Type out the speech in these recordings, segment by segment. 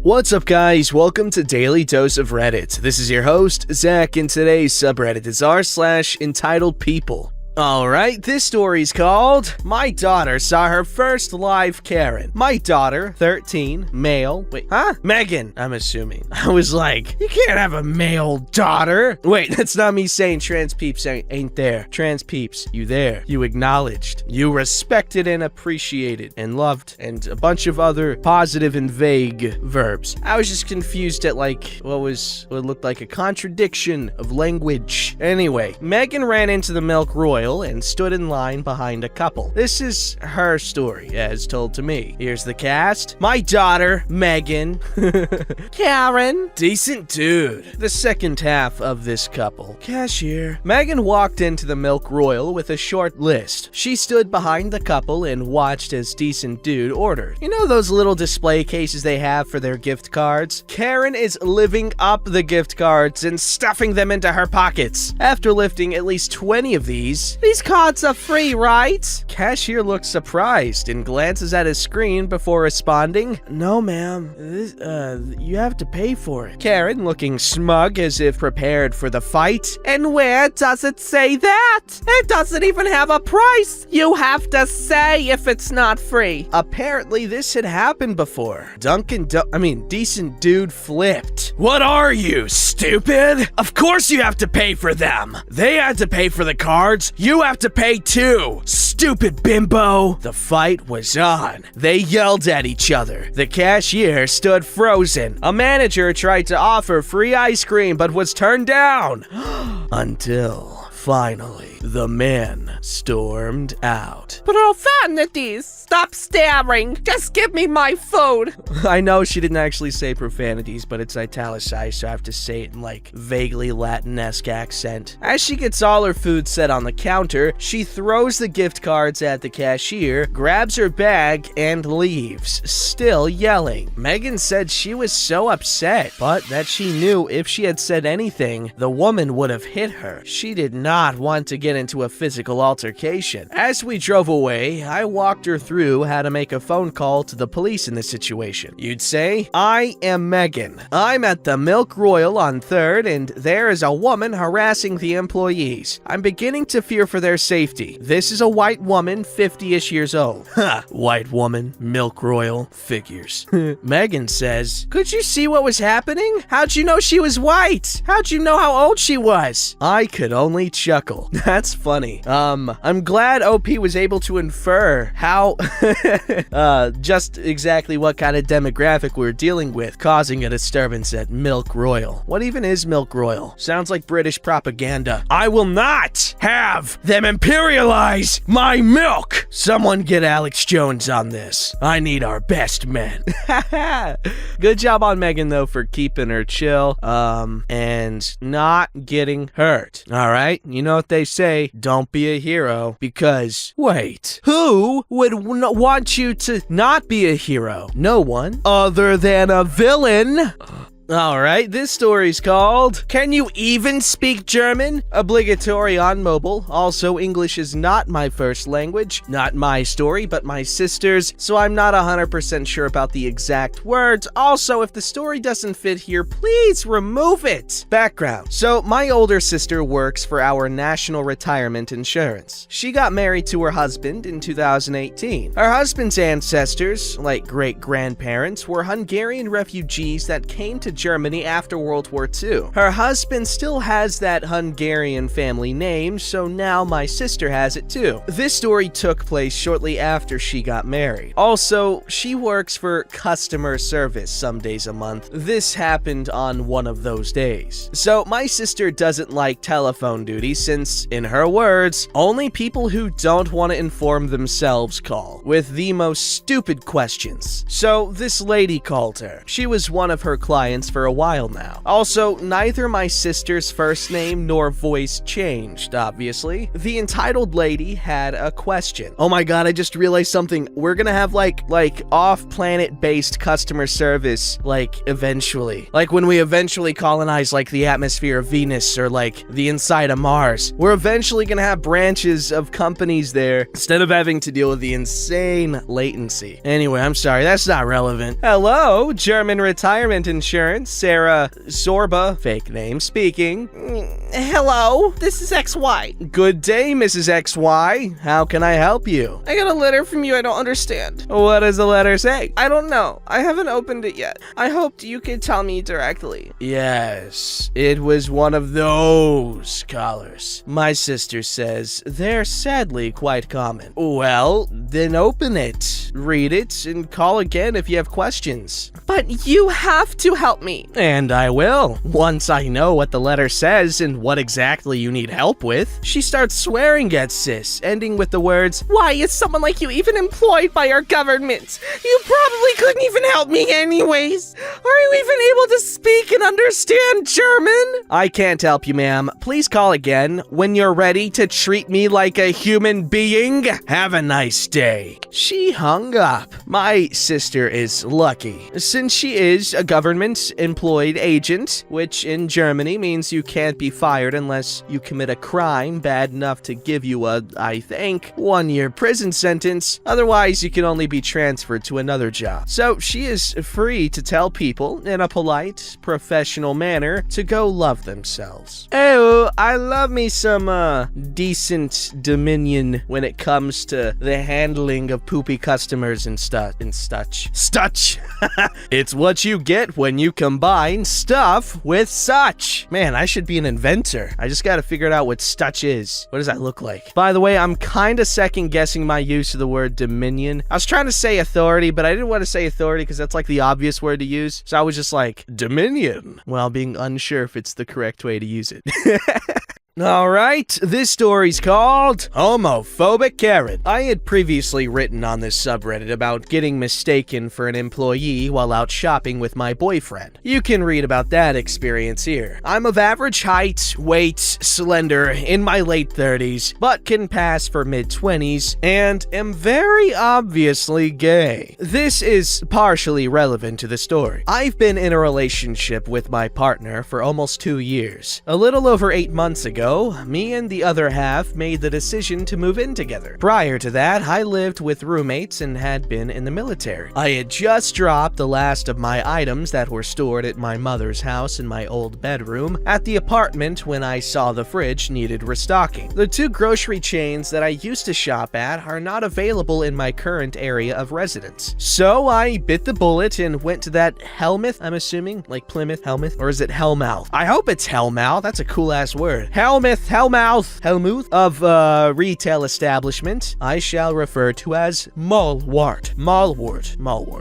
What's up, guys? Welcome to Daily Dose of Reddit. This is your host, Zach, and today's subreddit is r/EntitledPeople. Alright, this story's called My Daughter Saw Her First Live Karen. My daughter, 13, male. Wait, huh? Megan, I'm assuming. I was like, you can't have a male daughter. Wait, that's not me saying trans peeps ain't there. Trans peeps, you there. You acknowledged. You respected and appreciated and loved and a bunch of other positive and vague verbs. I was just confused at like what looked like a contradiction of language. Anyway, Megan ran into the Milk Royal and stood in line behind a couple. This is her story, as told to me. Here's the cast. My daughter, Megan. Karen. Decent dude. The second half of this couple. Cashier. Megan walked into the Milk Royal with a short list. She stood behind the couple and watched as decent dude ordered. You know those little display cases they have for their gift cards? Karen is living up the gift cards and stuffing them into her pockets. After lifting at least 20 of these cards are free, right? Cashier looks surprised and glances at his screen before responding, no ma'am, you have to pay for it. Karen, looking smug as if prepared for the fight, and where does it say that? It doesn't even have a price. You have to say if it's not free. Apparently this had happened before. Decent dude flipped. What are you, stupid? Of course you have to pay for them. They had to pay for the cards. You have to pay too, stupid bimbo. The fight was on. They yelled at each other. The cashier stood frozen. A manager tried to offer free ice cream but was turned down. Until finally, the man stormed out. Profanities! Stop staring! Just give me my food! I know she didn't actually say profanities, but it's italicized, so I have to say it in like vaguely Latin-esque accent. As she gets all her food set on the counter, she throws the gift cards at the cashier, grabs her bag, and leaves, still yelling. Megan said she was so upset, but that she knew if she had said anything, the woman would have hit her. She did not want to get into a physical altercation. As we drove away, I walked her through how to make a phone call to the police in this situation. You'd say, I am Megan. I'm at the Milk Royal on 3rd, and there is a woman harassing the employees. I'm beginning to fear for their safety. This is a white woman, 50-ish years old. Ha! White woman, Milk Royal, figures. Megan says, could you see what was happening? How'd you know she was white? How'd you know how old she was? I could only chuckle. That's funny. I'm glad OP was able to infer how, just exactly what kind of demographic we're dealing with, causing a disturbance at Milk Royal. What even is Milk Royal? Sounds like British propaganda. I will not have them imperialize my milk! Someone get Alex Jones on this. I need our best men. Good job on Megan, though, for keeping her chill, and not getting hurt. Alright? You know what they say, don't be a hero, because, wait, who would want you to not be a hero? No one, other than a villain. Alright, this story's called Can You Even Speak German? Obligatory on mobile. Also, English is not my first language. Not my story, but my sister's, so I'm not 100% sure about the exact words. Also, if the story doesn't fit here, please remove it. Background. So, my older sister works for our national retirement insurance. She got married to her husband in 2018. Her husband's ancestors, like great-grandparents, were Hungarian refugees that came to Germany after World War II. Her husband still has that Hungarian family name, so now my sister has it too. This story took place shortly after she got married. Also, she works for customer service some days a month. This happened on one of those days. So my sister doesn't like telephone duty since, in her words, only people who don't want to inform themselves call, with the most stupid questions. So this lady called her. She was one of her clients friends for a while now. Also, neither my sister's first name nor voice changed, obviously. The entitled lady had a question. Oh my god, I just realized something. We're gonna have like off-planet based customer service, like, eventually. Like when we eventually colonize like the atmosphere of Venus or like the inside of Mars. We're eventually gonna have branches of companies there instead of having to deal with the insane latency. Anyway, I'm sorry, that's not relevant. Hello, German Retirement Insurance, Sarah Zorba, fake name, speaking. Hello, this is XY. Good day, Mrs. XY. How can I help you? I got a letter from you I don't understand. What does the letter say? I don't know. I haven't opened it yet. I hoped you could tell me directly. Yes, it was one of those colors. My sister says they're sadly quite common. Well, then open it, read it, and call again if you have questions. But you have to help me. And I will, once I know what the letter says and what exactly you need help with. She starts swearing at sis, ending with the words, "Why is someone like you even employed by our government? You probably couldn't even help me anyways. Are you even able to speak and understand German?" I can't help you, ma'am. Please call again when you're ready to treat me like a human being. Have a nice day. She hung up. My sister is lucky, since she is a government-employed agent, which in Germany means you can't be fired unless you commit a crime bad enough to give you a, I think, 1-year prison sentence. Otherwise, you can only be transferred to another job. So she is free to tell people in a polite, professional manner to go love themselves. Oh, I love me some, decent dominion when it comes to the handling of poopy customers and such. It's what you get when you combine stuff with such. Man, I should be an inventor. I just gotta figure out what such is. What does that look like? By the way, I'm kinda second guessing my use of the word dominion. I was trying to say authority, but I didn't want to say authority because that's like the obvious word to use. So I was just like, dominion, while being unsure if it's the correct way to use it. Alright, this story's called Homophobic Carrot. I had previously written on this subreddit about getting mistaken for an employee while out shopping with my boyfriend. You can read about that experience here. I'm of average height, weight, slender, in my late 30s, but can pass for mid-20s, and am very obviously gay. This is partially relevant to the story. I've been in a relationship with my partner for almost 2 years. A little over 8 months ago, me and the other half made the decision to move in together. Prior to that, I lived with roommates and had been in the military. I had just dropped the last of my items that were stored at my mother's house in my old bedroom at the apartment when I saw the fridge needed restocking. The 2 grocery chains that I used to shop at are not available in my current area of residence. So I bit the bullet and went to that Helmuth, I'm assuming, like Plymouth, Helmuth, or is it Hellmouth? I hope it's Hellmouth, that's a cool ass word. Hellmuth of retail establishment I shall refer to as Malwart.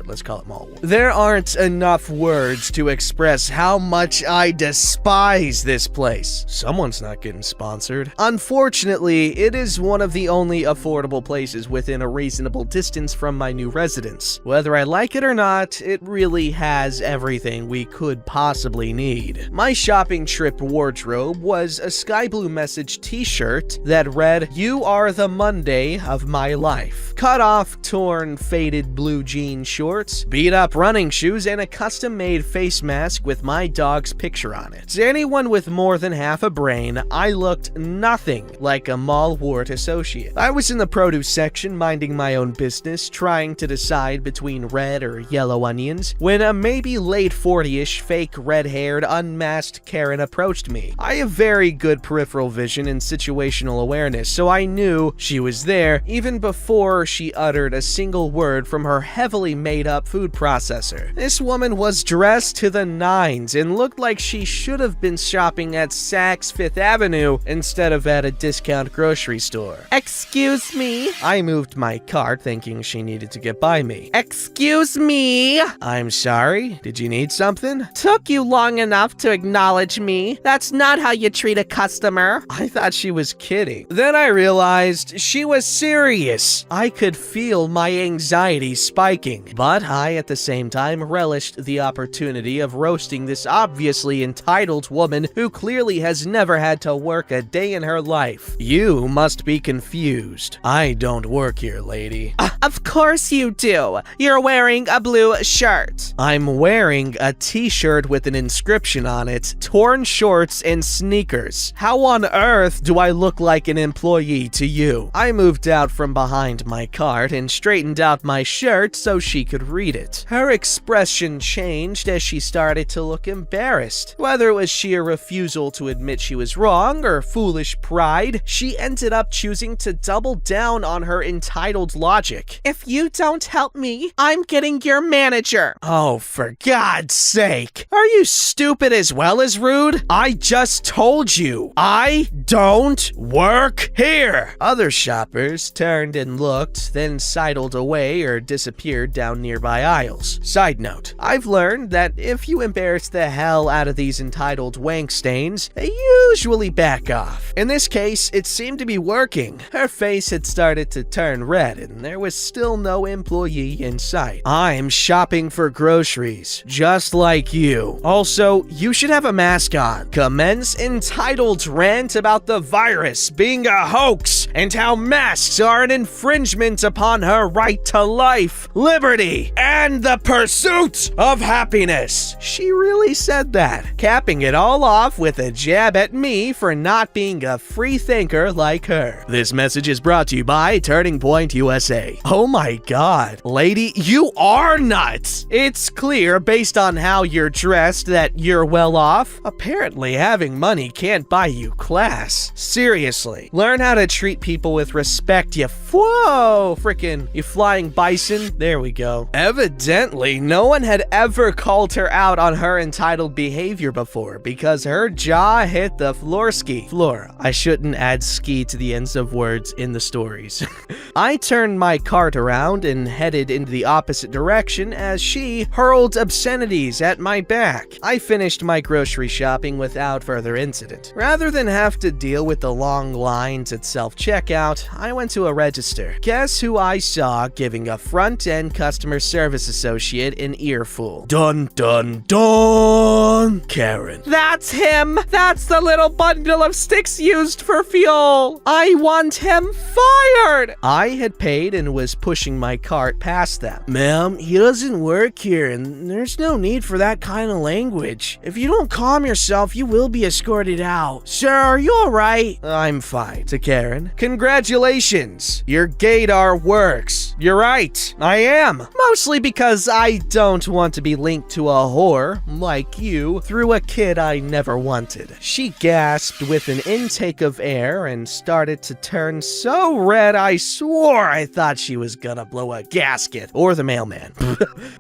Let's call it Malwart. There aren't enough words to express how much I despise this place. Someone's not getting sponsored. Unfortunately, it is one of the only affordable places within a reasonable distance from my new residence. Whether I like it or not, it really has everything we could possibly need. My shopping trip wardrobe was a sky blue message t-shirt that read, "You are the Monday of my life." Cut off, torn, faded blue jean shorts, beat up running shoes, and a custom-made face mask with my dog's picture on it. To anyone with more than half a brain, I looked nothing like a Malwart associate. I was in the produce section minding my own business, trying to decide between red or yellow onions, when a maybe late 40-ish, fake red-haired, unmasked Karen approached me. I have very good peripheral vision and situational awareness, so I knew she was there even before she uttered a single word from her heavily made-up food processor. This woman was dressed to the nines and looked like she should have been shopping at Saks Fifth Avenue instead of at a discount grocery store. Excuse me? I moved my cart thinking she needed to get by me. Excuse me? I'm sorry, did you need something? Took you long enough to acknowledge me. That's not how you treat a customer. customer. I thought she was kidding. Then I realized she was serious. I could feel my anxiety spiking, but I at the same time relished the opportunity of roasting this obviously entitled woman who clearly has never had to work a day in her life. You must be confused. I don't work here, lady. Of course you do. You're wearing a blue shirt. I'm wearing a t-shirt with an inscription on it, torn shorts and sneakers. How on earth do I look like an employee to you? I moved out from behind my cart and straightened out my shirt so she could read it. Her expression changed as she started to look embarrassed. Whether it was sheer refusal to admit she was wrong or foolish pride, she ended up choosing to double down on her entitled logic. If you don't help me, I'm getting your manager. Oh, for God's sake. Are you stupid as well as rude? I just told you, I don't work here. Other shoppers turned and looked, then sidled away or disappeared down nearby aisles. Side note, I've learned that if you embarrass the hell out of these entitled wank stains, they usually back off. In this case, it seemed to be working. Her face had started to turn red and there was still no employee in sight. I'm shopping for groceries, just like you. Also, you should have a mask on. Commence entitled rant about the virus being a hoax and how masks are an infringement upon her right to life, liberty, and the pursuit of happiness. She really said that, capping it all off with a jab at me for not being a free thinker like her. This message is brought to you by Turning Point USA. Oh my god, lady, you are nuts! It's clear based on how you're dressed that you're well off. Apparently having money can't buy you class. Seriously, learn how to treat people with respect, you you flying bison. There we go. Evidently, no one had ever called her out on her entitled behavior before because her jaw hit the floor. I shouldn't add ski to the ends of words in the stories. I turned my cart around and headed into the opposite direction as she hurled obscenities at my back. I finished my grocery shopping without further incident. Rather than have to deal with the long lines at self-checkout, I went to a register. Guess who I saw giving a front-end customer service associate an earful? Dun dun dun! Karen. That's him! That's the little bundle of sticks used for fuel! I want him fired! I had paid and was pushing my cart past them. Ma'am, he doesn't work here and there's no need for that kind of language. If you don't calm yourself, you will be escorted out. Sir, are you alright? I'm fine. To Karen. Congratulations! Your gaydar works. You're right, I am. Mostly because I don't want to be linked to a whore, like you, through a kid I never wanted. She gasped with an intake of air and started to turn so red I swore I thought she was gonna blow a gasket. Or the mailman.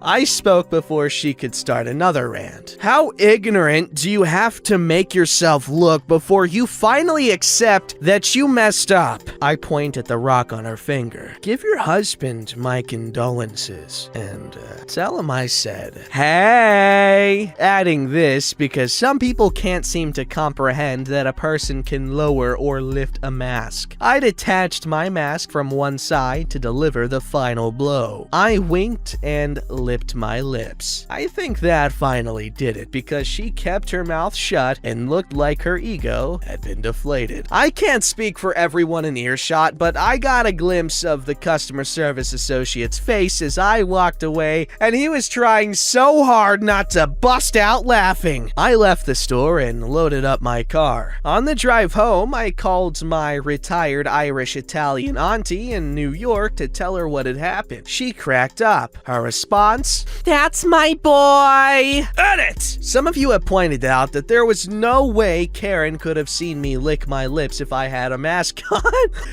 I spoke before she could start another rant. How ignorant do you have to make yourself look before you finally accept that you messed up? I point at the rock on her finger. Give your husband my condolences and tell him I said, hey! Adding this because some people can't seem to comprehend that a person can lower or lift a mask. I detached my mask from one side to deliver the final blow. I winked and lipped my lips. I think that finally did it because she kept her mouth shut and looked like her ego had been deflated. I can't speak for everyone in earshot, but I got a glimpse of the customer service associate's face as I walked away, and he was trying so hard not to bust out laughing. I left the store and loaded up my car. On the drive home, I called my retired Irish-Italian auntie in New York to tell her what had happened. She cracked up. Her response? That's my boy! Edit! Some of you have pointed out that there was no way Karen could have seen me lick my lips if I had a mask on.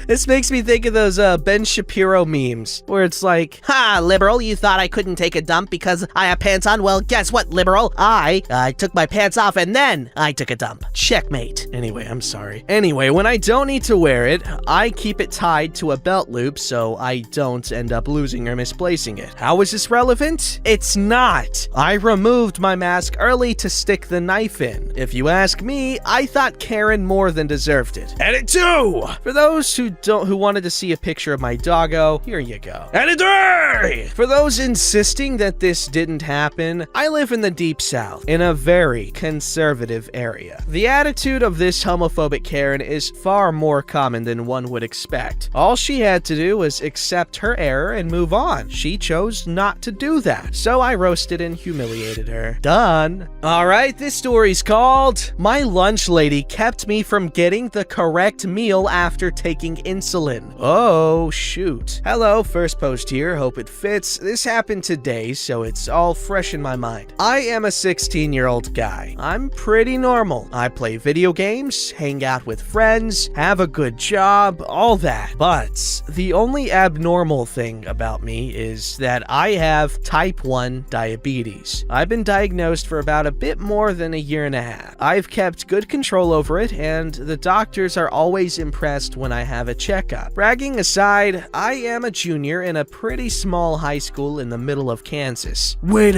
This makes me think of those Ben Shapiro memes, where it's like, ha, liberal, you thought I couldn't take a dump because I have pants on? Well, guess what, liberal? I took my pants off and then I took a dump. Checkmate. Anyway, I'm sorry. Anyway, when I don't need to wear it, I keep it tied to a belt loop so I don't end up losing or misplacing it. How is this relevant? It's not. I removed my mask early to stick the knife in. If you ask me, I thought thought Karen more than deserved it. Edit 2! For those who wanted to see a picture of my doggo, here you go. Edit 3! For those insisting that this didn't happen, I live in the Deep South, in a very conservative area. The attitude of this homophobic Karen is far more common than one would expect. All she had to do was accept her error and move on. She chose not to do that, so I roasted and humiliated her. Done. Alright, this story's called My Lunch Lady Kept Me from Getting the Correct Meal After Taking Insulin. Oh, shoot. Hello, first post here, hope it fits. This happened today, so it's all fresh in my mind. I am a 16-year-old guy. I'm pretty normal. I play video games, hang out with friends, have a good job, all that. But the only abnormal thing about me is that I have type 1 diabetes. I've been diagnosed for about a bit more than a year and a half. I've kept good control over it, and the doctors are always impressed when I have a checkup. Bragging aside, I am a junior in a pretty small high school in the middle of Kansas. Wait,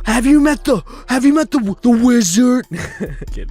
have you met the wizard?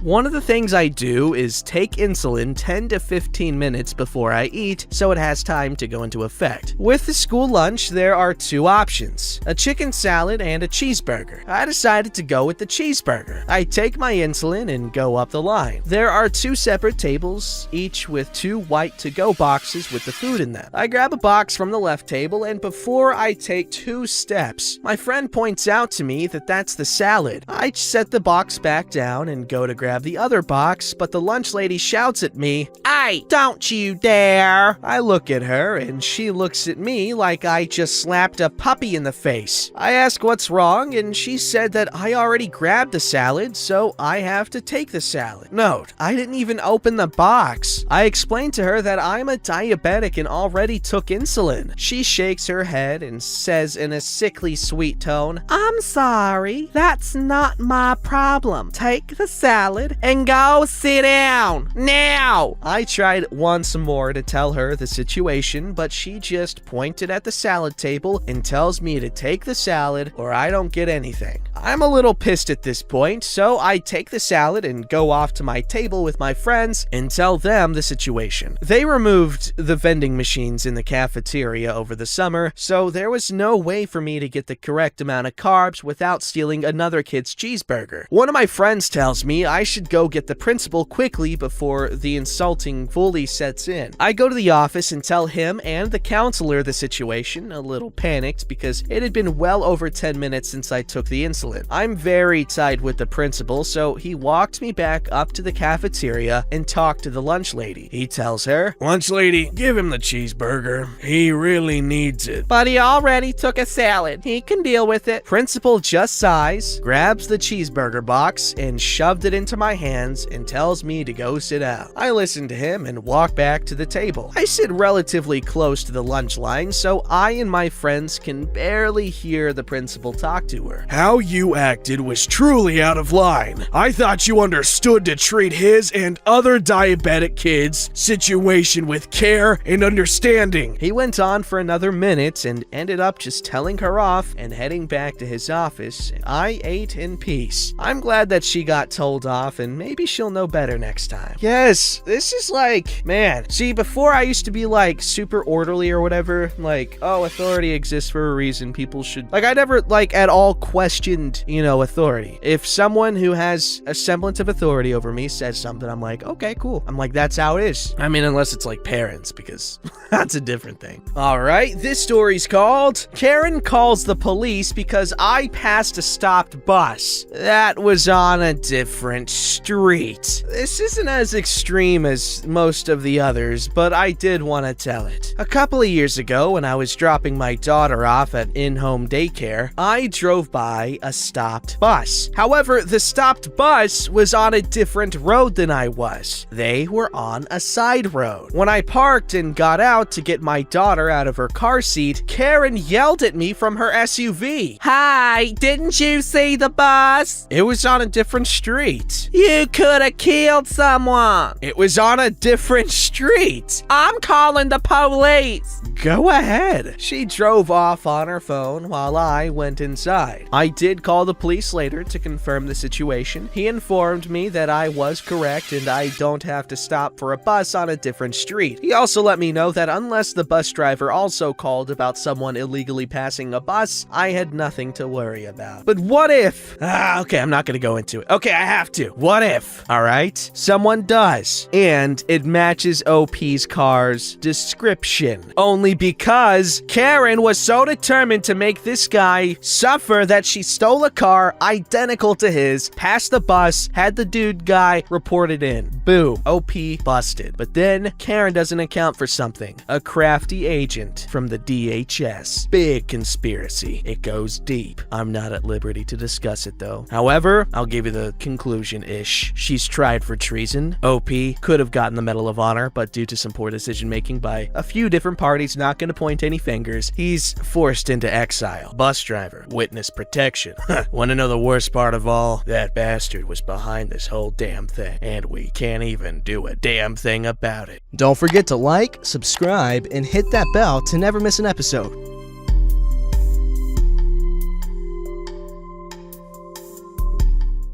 One of the things I do is take insulin 10 to 15 minutes before I eat, so it has time to go into effect. With the school lunch, there are two options, a chicken salad and a cheeseburger. I decided to go with the cheeseburger. I take my insulin and go up the line. There are two separate tables, each with two white to-go boxes with the food in them. I grab a box from the left table, and before I take 2 steps, my friend points out to me that that's the salad. I set the box back down and go to grab the other box, but the lunch lady shouts at me, "Hey, don't you dare!" I look at her, and she looks at me like I just slapped a puppy in the face. I ask what's wrong, and she said that I already grabbed the salad, so I have to take the salad. Note, I didn't even open the box. I explained to her that I'm a diabetic and already took insulin. She shakes her head and says in a sickly sweet tone, "I'm sorry, that's not my problem. Take the salad and go sit down, now." I tried once more to tell her the situation, but she just pointed at the salad table and tells me to take the salad or I don't get anything. I'm a little pissed at this point, so I take the salad and go off to my table with my friends and tell them the situation. They removed the vending machines in the cafeteria over the summer, so there was no way for me to get the correct amount of carbs without stealing another kid's cheeseburger. One of my friends tells me I should go get the principal quickly before the insulting fully sets in. I go to the office and tell him and the counselor the situation, a little panicked because it had been well over 10 minutes since I took the insulin. I'm very tight with the principal, so he walked me back up to the cafeteria and talked to the lunch lady. He tells her, "Lunch lady, give him the cheeseburger. He really needs it." But he already took a salad. He can deal with it. Principal just sighs, grabs the cheeseburger box, and shoved it into my hands and tells me to go sit down. I listen to him and walk back to the table. I sit relatively close to the lunch line, so I and my friends can barely hear the principal talk to her. "How you acted was truly out of line. I thought you understood to treat his and other diabetic kids' situation with care and understanding." He went on for another minute and ended up just telling her off and heading back to his office. I ate in peace. I'm glad that she got told off, and maybe she'll know better next time. Yes, this is like, man, see, before I used to be like super orderly or whatever, like, oh, authority exists for a reason, people should, like, I never like at all questioned, authority. If someone who has a semblance of authority over me says something, I'm like, okay, cool. I'm like, that's how it is. I mean, unless it's like parents, because that's a different thing. All right, this story's called Karen Calls the Police Because I Passed a Stopped Bus. That was on a different street. This isn't as extreme as most of the others, but I did want to tell it. A couple of years ago, when I was dropping my daughter off at in-home daycare, I drove by a stopped bus. However, the stopped bus was on a different road than I was. They were on a side road. When I parked and got out to get my daughter out of her car seat, Karen yelled at me from her SUV. "Hi, didn't Didn't you see the bus? It was on a different street. You could have killed someone. It was on a different street. I'm calling the police. Go ahead. She drove off on her phone while I went inside. I did call the police later to confirm the situation. He informed me that I was correct and I don't have to stop for a bus on a different street. He also let me know that unless the bus driver also called about someone illegally passing a bus, I had nothing to worry about. But what if? Okay, I'm not gonna go into it. Okay, I have to. What if? All right, someone does, and it matches OP's car's description. Only because Karen was so determined to make this guy suffer that she stole a car identical to his, passed the bus, had the dude guy reported in. Boom. OP busted. But then Karen doesn't account for something. A crafty agent from the DHS. Big conspiracy. It goes deep. I'm not at liberty to discuss it though. However, I'll give you the conclusion-ish. She's tried for treason. OP could have gotten the Medal of Honor, but due to some poor decision making by a few different parties, not gonna point any fingers, he's forced into exile. Bus driver, witness protection. Wanna know the worst part of all? That bastard was behind this whole damn thing, and we can't even do a damn thing about it. Don't forget to like, subscribe, and hit that bell to never miss an episode.